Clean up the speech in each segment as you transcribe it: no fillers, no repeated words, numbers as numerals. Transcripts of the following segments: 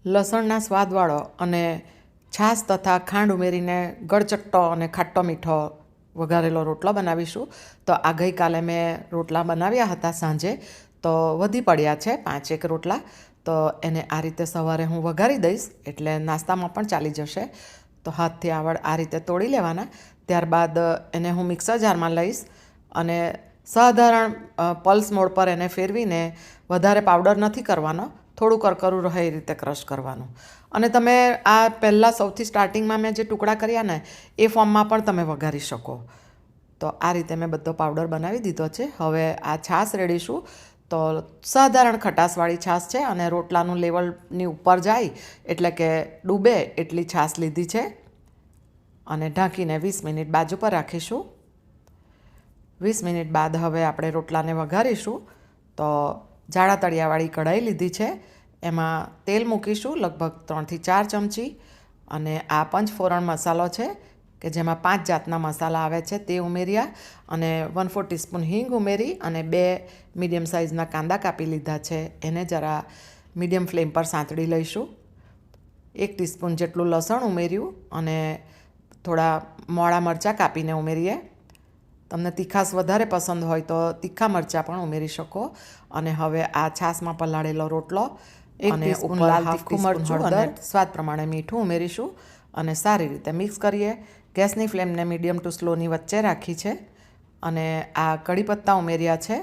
લસણના સ્વાદવાળો અને છાશ તથા ખાંડ ઉમેરીને ગળચટ્ટો અને ખાટ્ટો મીઠો વઘારેલો રોટલો બનાવીશું. તો આ ગઈકાલે મેં રોટલા બનાવ્યા હતા સાંજે, તો વધી પડ્યા છે 5-1 રોટલા. તો એને આ રીતે સવારે હું વઘારી દઈશ એટલે નાસ્તામાં પણ ચાલી જશે. તો હાથથી આ રીતે તોડી લેવાના. ત્યારબાદ એને હું મિક્સર જારમાં લઈશ અને સાધારણ પલ્સ મોડ પર એને ફેરવીને, વધારે પાવડર નથી કરવાનો, થોડું કરકરું રહે એ રીતે ક્રશ કરવાનું. અને તમે આ પહેલાં સૌથી સ્ટાર્ટિંગમાં મેં જે ટુકડા કર્યા ને એ ફોર્મમાં પણ તમે વઘારી શકો. તો આ રીતે મેં બધો પાવડર બનાવી દીધો છે. હવે આ છાશ રેડીશું. તો સાધારણ ખટાશવાળી છાશ છે અને રોટલાનું લેવલની ઉપર જાય એટલે કે ડૂબે એટલી છાશ લીધી છે અને ઢાંકીને 20 મિનિટ બાજુ પર રાખીશું. 20 મિનિટ બાદ હવે આપણે રોટલાને વઘારીશું. તો જાડા તળિયાવાળી કઢાઈ લીધી છે, એમાં તેલ મૂકીશું લગભગ 3 થી 4 ચમચી. અને આ પંચફોરન મસાલો છે કે જેમાં 5 જાતના મસાલા આવે છે તે ઉમેર્યા અને 1/4 ટીસ્પૂન હિંગ ઉમેરી અને 2 મીડિયમ સાઇઝના કાંદા કાપી લીધા છે, એને જરા મીડિયમ ફ્લેમ પર સાંતળી લઈશું. 1 ટીસ્પૂન જેટલું લસણ ઉમેર્યું અને થોડા મોળા મરચાં કાપીને ઉમેરીએ. તમને તીખાશ વધારે પસંદ હોય તો તીખા મરચાં પણ ઉમેરી શકો. અને હવે આ છાશમાં પલાળેલો રોટલો અને ઉપર લાલ તીખું મરચું અને સ્વાદ પ્રમાણે મીઠું ઉમેરીશું અને સારી રીતે મિક્સ કરીએ. ગેસની ફ્લેમને મીડિયમ ટુ સ્લોની વચ્ચે રાખી છે અને આ કઢી પત્તા ઉમેર્યા છે,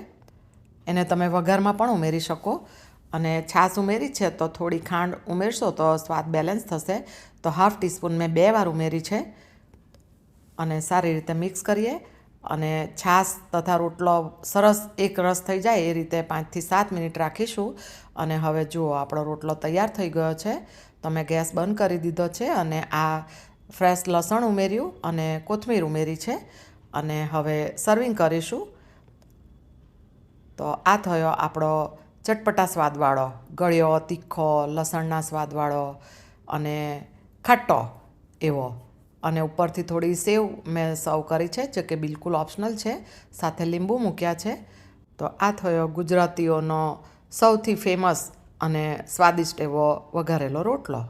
એને તમે વઘારમાં પણ ઉમેરી શકો. અને છાશ ઉમેરી છે તો થોડી ખાંડ ઉમેરશો તો સ્વાદ બેલેન્સ થશે. તો 1/2 ટીસ્પૂન મેં 2 વાર ઉમેરી છે અને સારી રીતે મિક્સ કરીએ. અને છાશ તથા રોટલો સરસ એક રસ થઈ જાય એ રીતે 5 થી 7 મિનિટ રાખીશું. અને હવે જુઓ આપણો રોટલો તૈયાર થઈ ગયો છે. તો મેં ગેસ બંધ કરી દીધો છે અને આ ફ્રેશ લસણ ઉમેર્યું અને કોથમીર ઉમેરી છે અને હવે સર્વિંગ કરીશું. તો આ થયો આપણો ચટપટા સ્વાદવાળો, ગળ્યો, તીખો, લસણના સ્વાદવાળો અને ખાટો એવો. અને ઉપરથી થોડી સેવ મેં સર્વ કરી છે, જે કે બિલકુલ ઓપ્શનલ છે. સાથે લીંબુ મૂક્યા છે. તો આ થયો ગુજરાતીઓનો સૌથી ફેમસ અને સ્વાદિષ્ટ એવો વઘારેલો રોટલો.